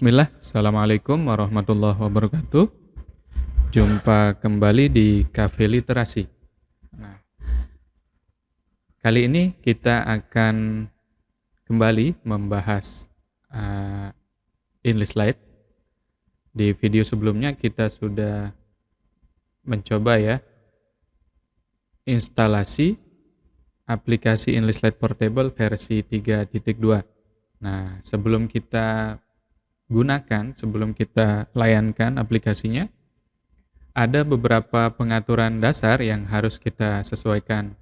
Bismillah, Assalamualaikum warahmatullahi wabarakatuh. Jumpa kembali di Cafe Literasi. Nah, kali ini kita akan kembali membahas English Lite. Di video sebelumnya kita sudah mencoba instalasi aplikasi English Lite Portable versi 3.2. Nah, sebelum kita layankan aplikasinya, ada beberapa pengaturan dasar yang harus kita sesuaikan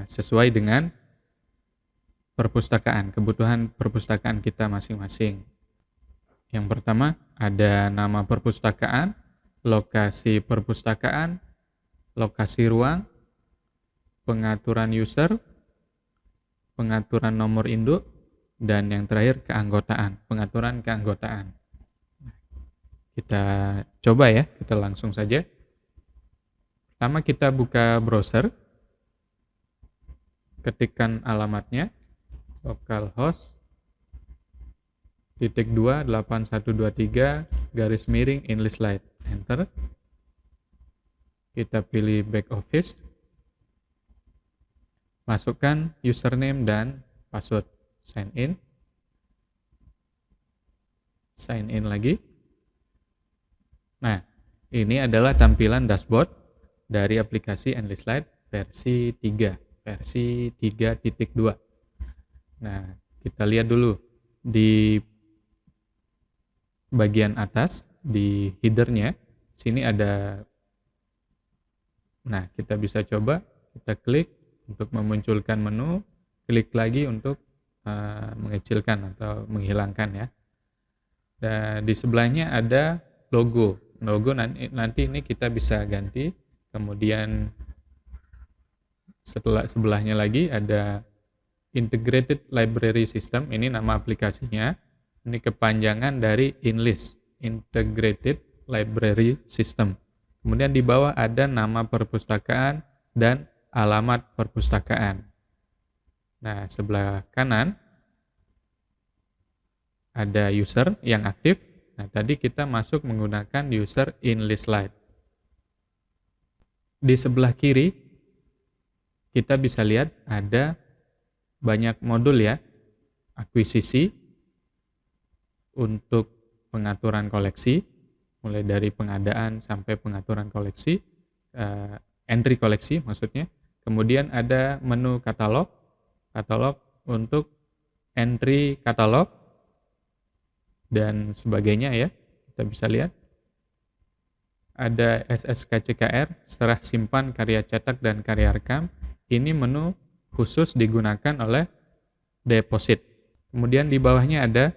sesuai dengan kebutuhan perpustakaan kita masing-masing. Yang pertama, ada nama perpustakaan, lokasi perpustakaan, lokasi ruang, pengaturan user, pengaturan nomor induk, dan yang terakhir pengaturan keanggotaan. Kita coba kita langsung saja. Pertama kita buka browser, ketikkan alamatnya localhost /28123 English Lite, enter. Kita pilih back office, masukkan username dan password, sign in lagi. Nah, ini adalah tampilan dashboard dari aplikasi English Lite versi 3.2. Nah, kita lihat dulu di bagian atas, di headernya, sini ada. Nah, kita bisa coba, kita klik untuk memunculkan menu, klik lagi untuk mengecilkan atau menghilangkan . Dan di sebelahnya ada logo nanti ini kita bisa ganti. Kemudian sebelahnya lagi ada Integrated Library System, ini nama aplikasinya. Ini kepanjangan dari English, Integrated Library System. Kemudian di bawah ada nama perpustakaan dan alamat perpustakaan. Nah, sebelah kanan ada user yang aktif. Nah, tadi kita masuk menggunakan user English Lite. Di sebelah kiri kita bisa lihat ada banyak modul akuisisi untuk pengaturan koleksi, mulai dari pengadaan sampai pengaturan koleksi, entry koleksi maksudnya. Kemudian ada menu katalog untuk entry katalog dan sebagainya kita bisa lihat. Ada SSKCKR, serah simpan karya cetak dan karya rekam. Ini menu khusus digunakan oleh deposit. Kemudian di bawahnya ada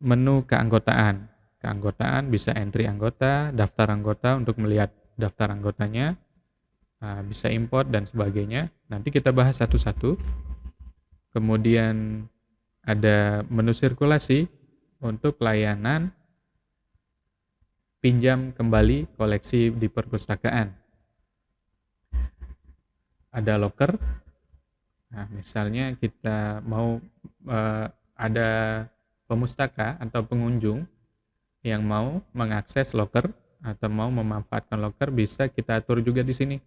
menu keanggotaan. Keanggotaan bisa entry anggota, daftar anggota untuk melihat daftar anggotanya, bisa import dan sebagainya. Nanti kita bahas satu-satu. Kemudian ada menu sirkulasi untuk layanan pinjam kembali koleksi di perpustakaan. Ada locker. Nah, misalnya kita mau ada pemustaka atau pengunjung yang mau mengakses locker atau mau memanfaatkan locker, bisa kita atur juga di sini.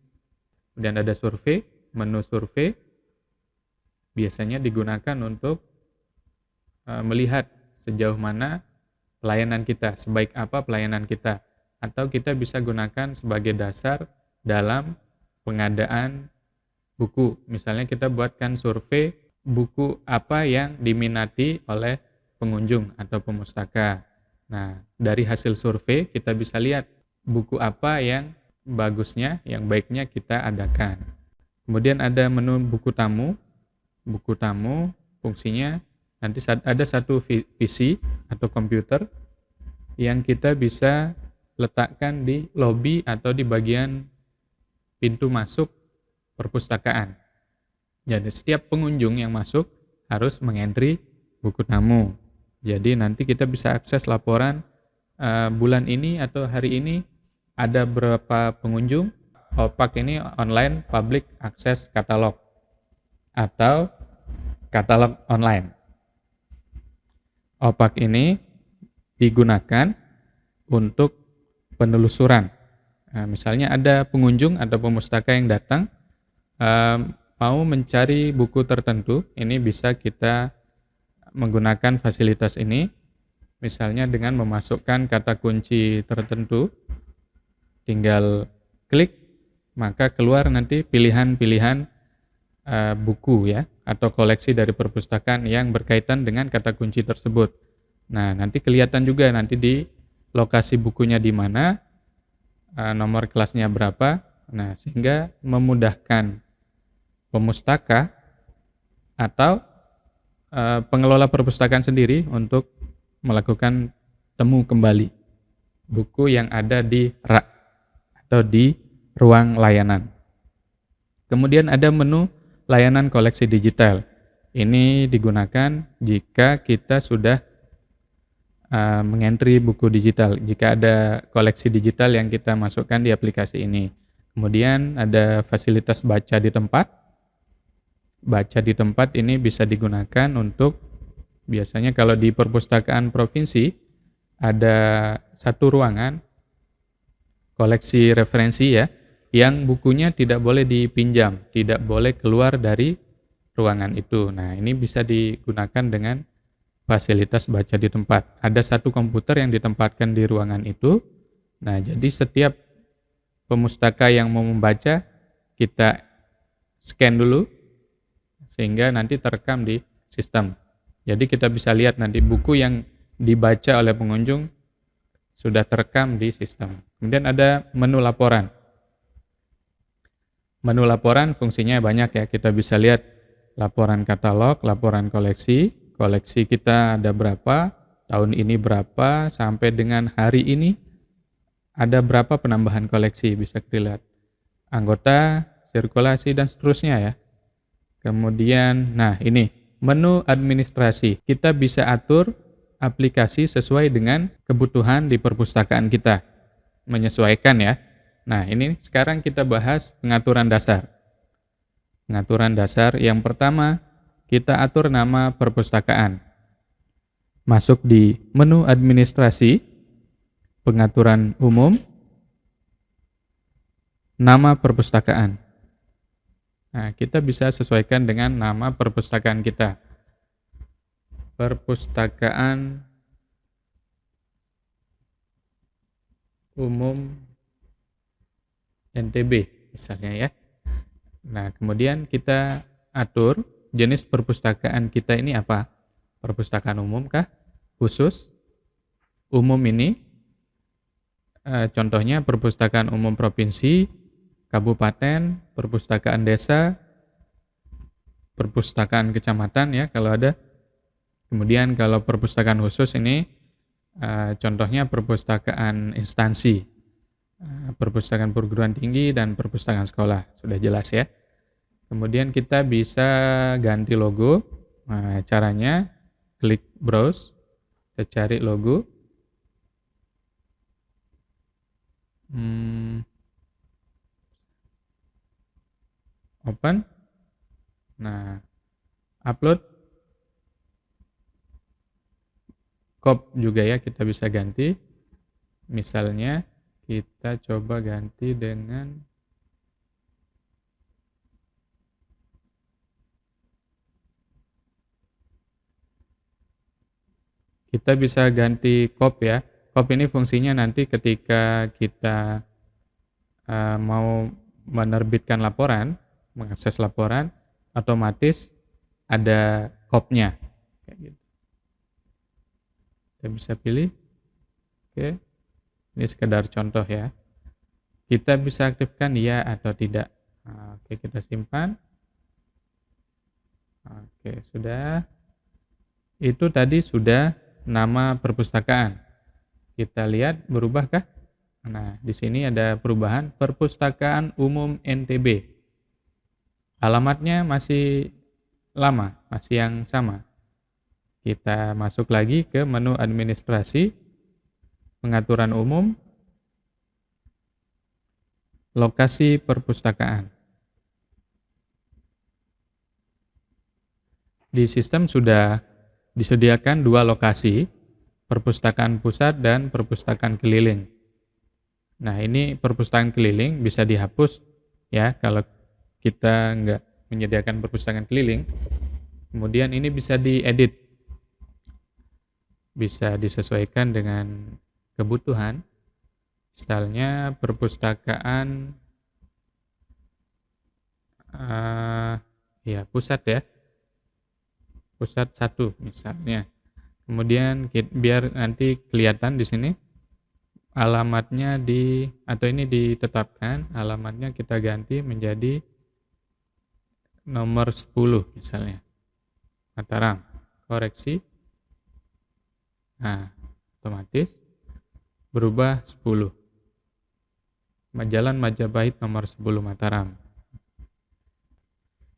Kemudian ada survei, menu survei biasanya digunakan untuk melihat sejauh mana pelayanan kita, sebaik apa pelayanan kita, atau kita bisa gunakan sebagai dasar dalam pengadaan buku. Misalnya kita buatkan survei buku apa yang diminati oleh pengunjung atau pemustaka. Nah, dari hasil survei kita bisa lihat buku apa yang bagusnya, yang baiknya kita adakan. Kemudian ada menu buku tamu. Buku tamu fungsinya nanti ada satu PC atau komputer yang kita bisa letakkan di lobi atau di bagian pintu masuk perpustakaan. Jadi setiap pengunjung yang masuk harus mengentri buku tamu. Jadi nanti kita bisa akses laporan bulan ini atau hari ini ada berapa pengunjung. OPAC ini online public access catalog atau katalog online. OPAC ini digunakan untuk penelusuran. Nah, misalnya ada pengunjung atau pemustaka yang datang mau mencari buku tertentu, ini bisa kita menggunakan fasilitas ini, misalnya dengan memasukkan kata kunci tertentu, tinggal klik, maka keluar nanti pilihan-pilihan buku ya, atau koleksi dari perpustakaan yang berkaitan dengan kata kunci tersebut. Nah, nanti kelihatan juga nanti di lokasi bukunya di mana, nomor kelasnya berapa, nah sehingga memudahkan pemustaka atau pengelola perpustakaan sendiri untuk melakukan temu kembali buku yang ada di rak atau di ruang layanan. Kemudian ada menu layanan koleksi digital. Ini digunakan jika kita sudah mengentry buku digital, jika ada koleksi digital yang kita masukkan di aplikasi ini. Kemudian ada fasilitas baca di tempat. Baca di tempat ini bisa digunakan untuk, biasanya kalau di perpustakaan provinsi, ada satu ruangan koleksi referensi ya, yang bukunya tidak boleh dipinjam, tidak boleh keluar dari ruangan itu. Nah, ini bisa digunakan dengan fasilitas baca di tempat. Ada satu komputer yang ditempatkan di ruangan itu. Nah, jadi setiap pemustaka yang mau membaca, kita scan dulu, sehingga nanti terekam di sistem. Jadi kita bisa lihat nanti buku yang dibaca oleh pengunjung sudah terekam di sistem. Kemudian ada menu laporan. Menu laporan fungsinya banyak ya, kita bisa lihat laporan katalog, laporan koleksi, koleksi kita ada berapa, tahun ini berapa, sampai dengan hari ini ada berapa penambahan koleksi, bisa dilihat. Anggota, sirkulasi, dan seterusnya ya. Kemudian, nah ini, menu administrasi. Kita bisa atur aplikasi sesuai dengan kebutuhan di perpustakaan kita. Menyesuaikan ya. Nah ini sekarang kita bahas pengaturan dasar. Pengaturan dasar yang pertama, kita atur nama perpustakaan. Masuk di menu administrasi, pengaturan umum, nama perpustakaan. Nah, kita bisa sesuaikan dengan nama perpustakaan kita. Perpustakaan Umum NTB, misalnya ya. Nah, kemudian kita atur jenis perpustakaan kita ini apa? Perpustakaan umum kah? Khusus? Umum ini, contohnya perpustakaan umum provinsi, kabupaten, perpustakaan desa, perpustakaan kecamatan ya kalau ada. Kemudian kalau perpustakaan khusus ini contohnya perpustakaan instansi, perpustakaan perguruan tinggi dan perpustakaan sekolah, sudah jelas ya. Kemudian kita bisa ganti logo. Nah, caranya klik browse, kita cari logo. Open. Nah, upload. Kop juga ya kita bisa ganti. Misalnya kita coba ganti dengan kita bisa ganti kop ya. Kop ini fungsinya nanti ketika kita mau menerbitkan laporan, mengakses laporan, otomatis ada kopnya. Kayak gitu. Kita bisa pilih. Oke. Ini sekedar contoh ya. Kita bisa aktifkan ya atau tidak. Nah, oke, kita simpan. Oke, sudah. Itu tadi sudah nama perpustakaan. Kita lihat berubahkah? Nah, di sini ada perubahan Perpustakaan Umum NTB. Alamatnya masih lama, masih yang sama. Kita masuk lagi ke menu administrasi, pengaturan umum, lokasi perpustakaan. Di sistem sudah disediakan dua lokasi. perpustakaan pusat dan perpustakaan keliling. Nah, ini perpustakaan keliling bisa dihapus ya kalau kita nggak menyediakan perpustakaan keliling. Kemudian ini bisa diedit, bisa disesuaikan dengan kebutuhan. Misalnya perpustakaan pusat ya, pusat 1 misalnya. Kemudian biar nanti kelihatan di sini alamatnya atau ini ditetapkan, alamatnya kita ganti menjadi nomor 10 misalnya. Mataram, koreksi. Nah, otomatis berubah 10. Jalan Majapahit nomor 10 Mataram.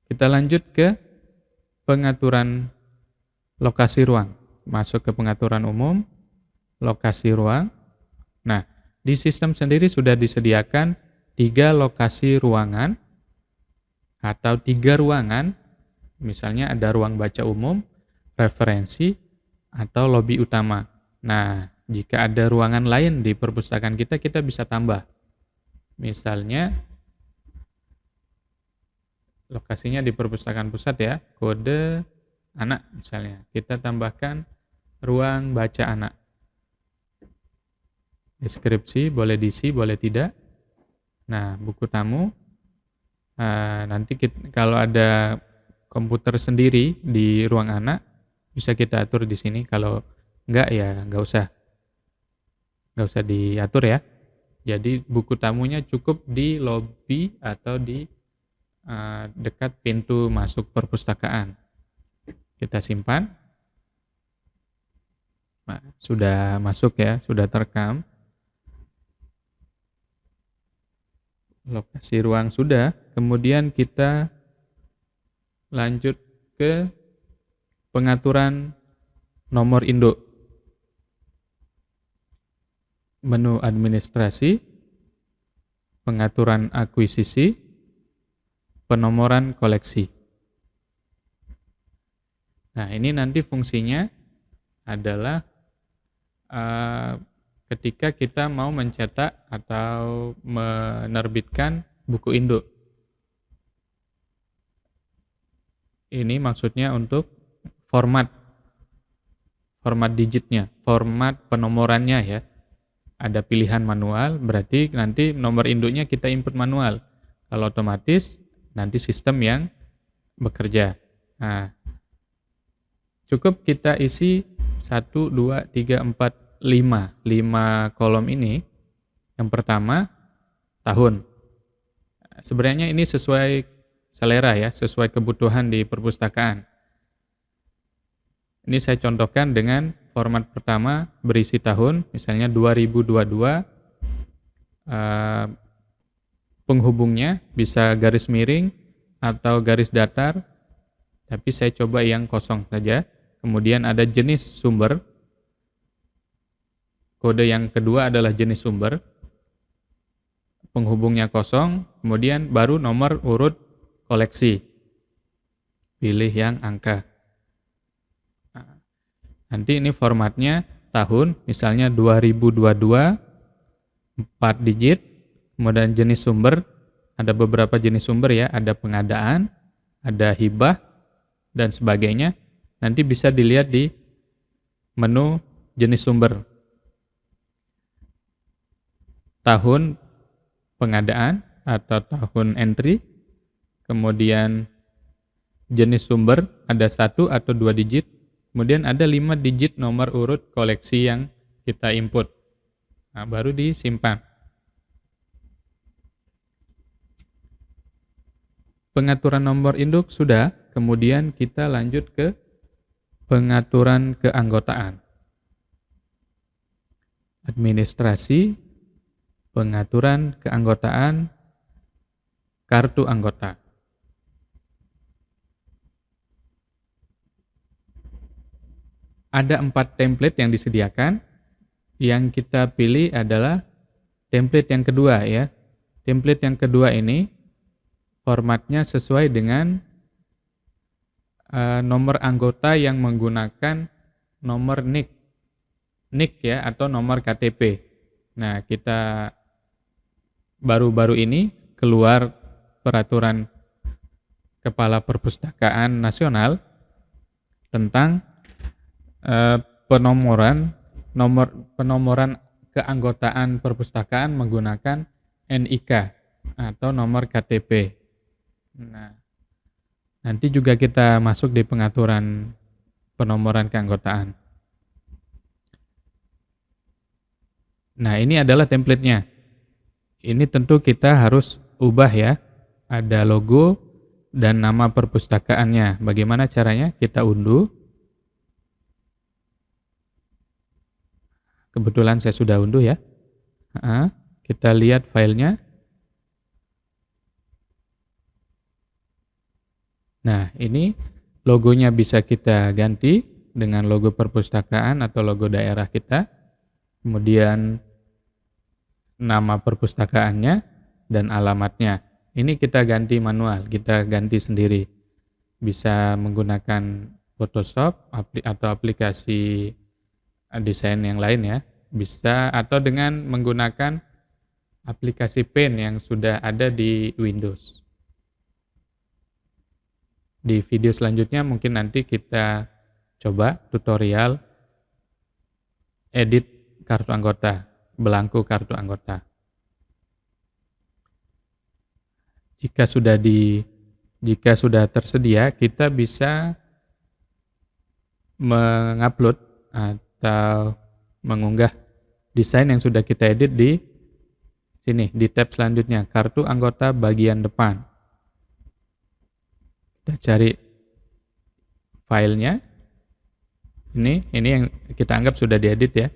Kita lanjut ke pengaturan lokasi ruang. Masuk ke pengaturan umum, lokasi ruang. Nah, di sistem sendiri sudah disediakan 3 lokasi ruangan atau 3 ruangan. Misalnya ada ruang baca umum, referensi, atau lobi utama. Nah, jika ada ruangan lain di perpustakaan kita bisa tambah. Misalnya, lokasinya di perpustakaan pusat ya, kode anak misalnya. Kita tambahkan ruang baca anak. Deskripsi boleh diisi, boleh tidak. Nah, buku tamu, nanti kalau ada komputer sendiri di ruang anak, bisa kita atur di sini. Kalau enggak ya enggak usah diatur ya. Jadi buku tamunya cukup di lobi atau di dekat pintu masuk perpustakaan. Kita simpan. Nah, sudah masuk ya, sudah terekam. Lokasi ruang sudah. Kemudian kita lanjut ke pengaturan nomor induk. Menu administrasi, pengaturan akuisisi, penomoran koleksi. Nah, ini nanti fungsinya adalah ketika kita mau mencetak atau menerbitkan buku induk. Ini maksudnya untuk format digitnya, format penomorannya ya. Ada pilihan manual, berarti nanti nomor induknya kita input manual. Kalau otomatis, nanti sistem yang bekerja. Nah, cukup kita isi 1, 2, 3, 4, 5. 5 kolom ini. Yang pertama, tahun. Sebenarnya ini sesuai selera ya, sesuai kebutuhan di perpustakaan. Ini saya contohkan dengan format pertama berisi tahun, misalnya 2022, penghubungnya bisa garis miring atau garis datar, tapi saya coba yang kosong saja. Kemudian ada jenis sumber, kode yang kedua adalah jenis sumber, penghubungnya kosong, kemudian baru nomor urut koleksi, pilih yang angka. Nanti ini formatnya tahun, misalnya 2022, 4 digit, kemudian jenis sumber, ada beberapa jenis sumber ya, ada pengadaan, ada hibah, dan sebagainya. Nanti bisa dilihat di menu jenis sumber. Tahun pengadaan atau tahun entry, kemudian jenis sumber ada 1 atau 2 digit, kemudian ada 5 digit nomor urut koleksi yang kita input. Nah, baru disimpan. Pengaturan nomor induk sudah, kemudian kita lanjut ke pengaturan keanggotaan. Administrasi, pengaturan keanggotaan, kartu anggota. Ada 4 template yang disediakan. Yang kita pilih adalah template yang kedua ya. Template yang kedua ini formatnya sesuai dengan nomor anggota yang menggunakan nomor NIK. NIK ya atau nomor KTP. Nah, kita baru-baru ini keluar peraturan Kepala Perpustakaan Nasional tentang penomoran keanggotaan perpustakaan menggunakan NIK atau nomor KTP. Nah, nanti juga kita masuk di pengaturan penomoran keanggotaan. Nah, ini adalah template-nya. Ini tentu kita harus ubah ya. Ada logo dan nama perpustakaannya. Bagaimana caranya? Kita unduh. Kebetulan saya sudah unduh ya. Kita lihat filenya. Nah, ini logonya bisa kita ganti dengan logo perpustakaan atau logo daerah kita. Kemudian nama perpustakaannya dan alamatnya. Ini kita ganti manual, kita ganti sendiri. Bisa menggunakan Photoshop atau aplikasi desain yang lain ya. Bisa atau dengan menggunakan aplikasi Paint yang sudah ada di Windows. Di video selanjutnya mungkin nanti kita coba tutorial edit kartu anggota, belangko kartu anggota. Jika sudah tersedia, kita bisa mengupload atau mengunggah desain yang sudah kita edit di sini, di tab selanjutnya, kartu anggota bagian depan. Kita cari filenya. Ini yang kita anggap sudah diedit ya.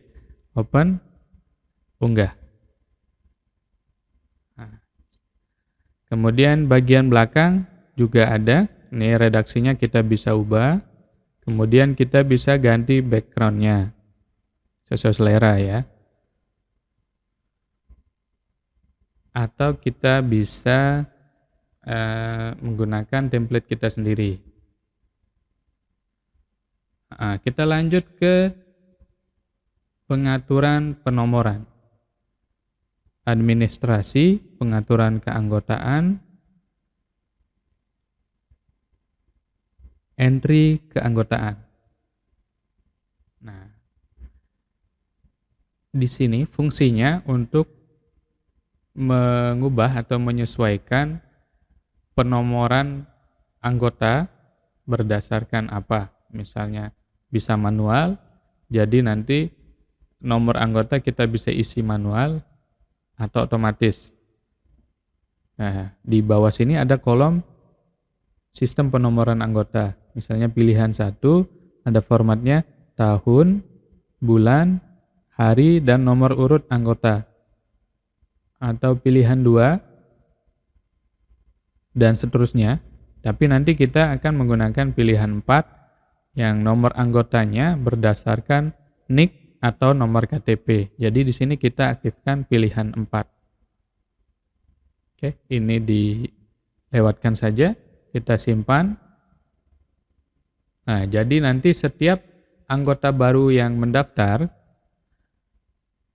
Open, unggah. Nah, kemudian bagian belakang juga ada. Ini redaksinya kita bisa ubah. Kemudian kita bisa ganti background-nya sesuai selera ya. Atau kita bisa menggunakan template kita sendiri. Kita lanjut ke pengaturan penomoran. Administrasi, pengaturan keanggotaan, entry keanggotaan. Nah, di sini fungsinya untuk mengubah atau menyesuaikan penomoran anggota berdasarkan apa? Misalnya bisa manual, jadi nanti nomor anggota kita bisa isi manual atau otomatis. Nah, di bawah sini ada kolom sistem penomoran anggota. Misalnya pilihan 1, ada formatnya tahun, bulan, hari, dan nomor urut anggota. Atau pilihan 2, dan seterusnya. Tapi nanti kita akan menggunakan pilihan 4 yang nomor anggotanya berdasarkan NIK atau nomor KTP. Jadi di sini kita aktifkan pilihan 4. Oke, ini dilewatkan saja, kita simpan. Nah, jadi nanti setiap anggota baru yang mendaftar,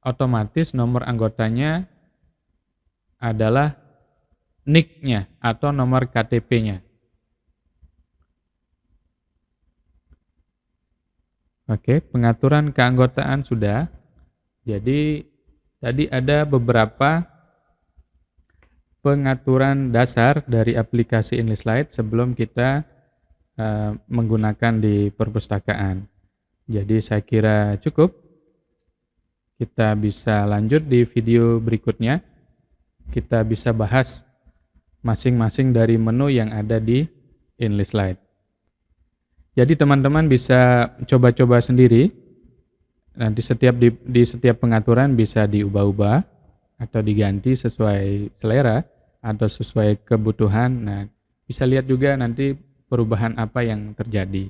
otomatis nomor anggotanya adalah NIK-nya atau nomor KTP-nya. Oke, pengaturan keanggotaan sudah. Jadi tadi ada beberapa pengaturan dasar dari aplikasi Enlist Lite sebelum kita menggunakan di perpustakaan. Jadi saya kira cukup. Kita bisa lanjut di video berikutnya. Kita bisa bahas masing-masing dari menu yang ada di Enlist Lite. Jadi teman-teman bisa coba-coba sendiri. Nanti di setiap pengaturan bisa diubah-ubah atau diganti sesuai selera atau sesuai kebutuhan. Nah, bisa lihat juga nanti perubahan apa yang terjadi.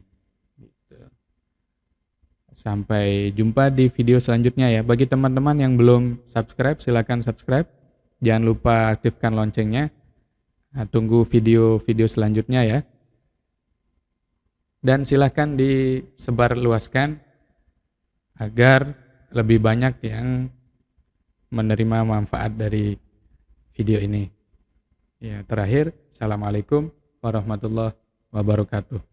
Sampai jumpa di video selanjutnya ya. Bagi teman-teman yang belum subscribe, silakan subscribe. Jangan lupa aktifkan loncengnya. Nah, tunggu video-video selanjutnya ya. Dan silakan disebarluaskan agar lebih banyak yang menerima manfaat dari video ini. Ya, terakhir, Assalamualaikum warahmatullahi wabarakatuh.